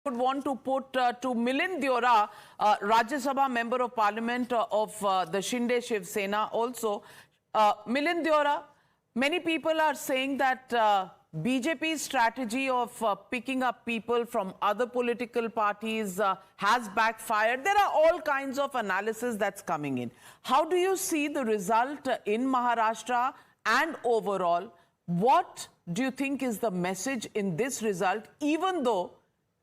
would want to put to Milind Deora, Rajya Sabha Member of Parliament of the Shinde Shiv Sena also. Milind Deora, many people are saying that BJP's strategy of picking up people from other political parties has backfired. There are all kinds of analysis that's coming in. How do you see the result in Maharashtra and overall? What do you think is the message in this result, even though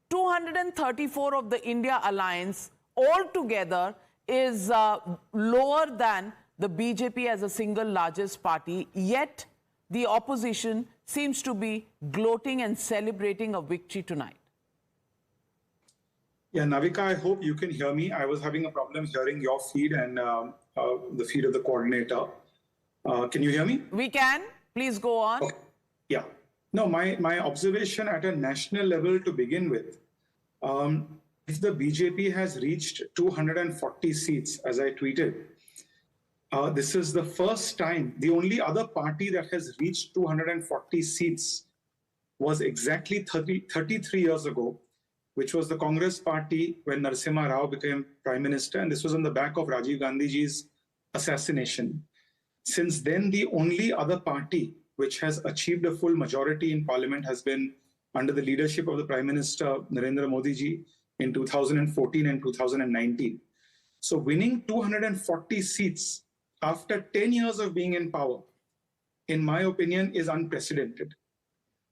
234 of the India alliance altogether is lower than the BJP as a single largest party, yet the opposition seems to be gloating and celebrating a victory tonight? Yeah, Navika, I hope you can hear me. I was having a problem hearing your feed and the feed of the coordinator. Can you hear me? We can. Please go on. Okay. Yeah. No, my observation at a national level to begin with, if the BJP has reached 240 seats, as I tweeted, this is the first time. The only other party that has reached 240 seats was exactly 33 years ago, which was the Congress party when Narasimha Rao became Prime Minister. And this was on the back of Rajiv Gandhiji's assassination. Since then, the only other party which has achieved a full majority in parliament has been under the leadership of the Prime Minister Narendra Modi ji in 2014 and 2019. So winning 240 seats after 10 years of being in power, in my opinion, is unprecedented.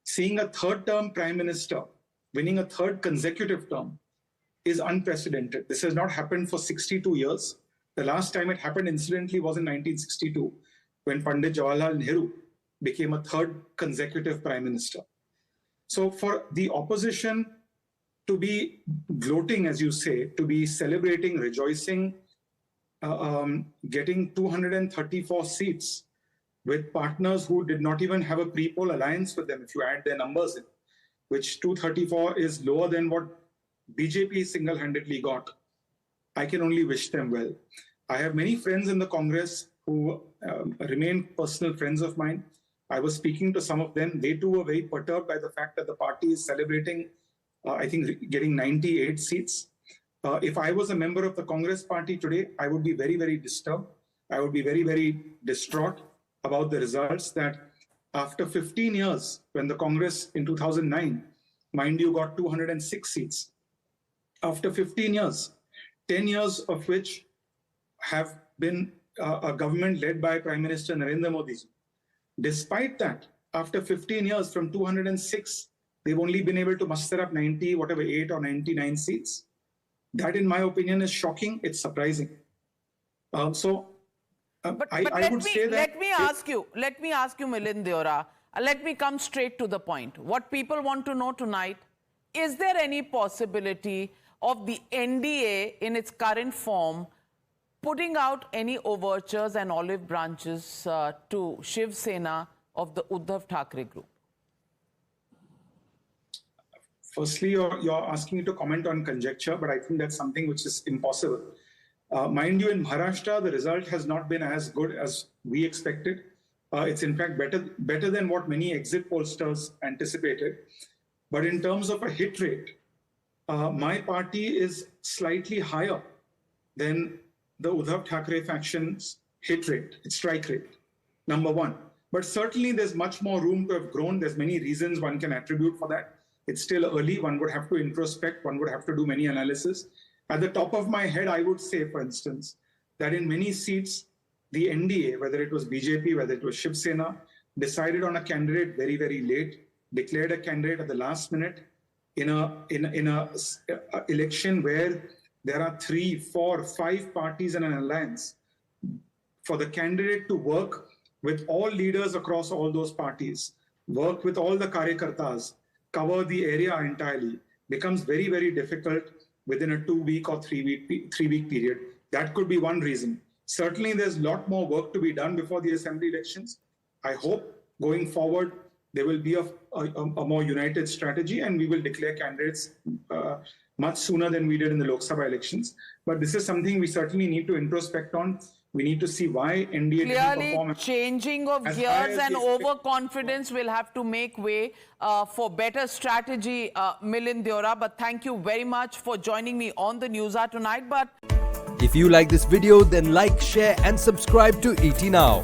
Seeing a third-term Prime Minister winning a third consecutive term is unprecedented. This has not happened for 62 years. The last time it happened, incidentally, was in 1962, when Pandit Jawaharlal Nehru became a third consecutive Prime Minister. So for the opposition to be gloating, as you say, to be celebrating, rejoicing, getting 234 seats with partners who did not even have a pre-poll alliance with them, if you add their numbers in, which 234 is lower than what BJP single-handedly got. I can only wish them well. I have many friends in the Congress who remain personal friends of mine. I was speaking to some of them. They too were very perturbed by the fact that the party is celebrating, I think, getting 98 seats. If I was a member of the Congress party today, I would be very, very disturbed. I would be very, very distraught about the results that after 15 years, when the Congress in 2009, mind you, got 206 seats. After 15 years, 10 years of which have been a government led by Prime Minister Narendra Modi. Despite that, after 15 years from 206, they've only been able to muster up 8 or 99 seats. That, in my opinion, is shocking. It's surprising. I would say that. Let me ask you, Milind Deora. Let me come straight to the point. What people want to know tonight, is there any possibility of the NDA in its current form putting out any overtures and olive branches to Shiv Sena of the Uddhav Thackeray group? Firstly, you're asking me to comment on conjecture, but I think that's something which is impossible. Mind you, in Maharashtra, the result has not been as good as we expected. It's in fact better than what many exit pollsters anticipated. But in terms of a hit rate, my party is slightly higher than the Uddhav Thackeray faction's hit rate, its strike rate, number one. But certainly there's much more room to have grown. There's many reasons one can attribute for that. It's still early. One would have to introspect. One would have to do many analysis. At the top of my head, I would say, for instance, that in many seats, the NDA, whether it was BJP, whether it was Shiv Sena, decided on a candidate very, very late, declared a candidate at the last minute in a election where there are 3, 4, 5 parties in an alliance. For the candidate to work with all leaders across all those parties, work with all the karyakartas, cover the area entirely, becomes very, very difficult within a 2-week or 3-week period. That could be one reason. Certainly, there's a lot more work to be done before the assembly elections. I hope going forward, there will be a more united strategy and we will declare candidates much sooner than we did in the Lok Sabha elections. But this is something we certainly need to introspect on. We need to see why NDA didn't Clearly, perform changing of as high gears as and they expect. overconfidence will have to make way for better strategy, Milind Deora. But thank you very much for joining me on the News Hour tonight. But If you like this video, then like, share and subscribe to ET Now.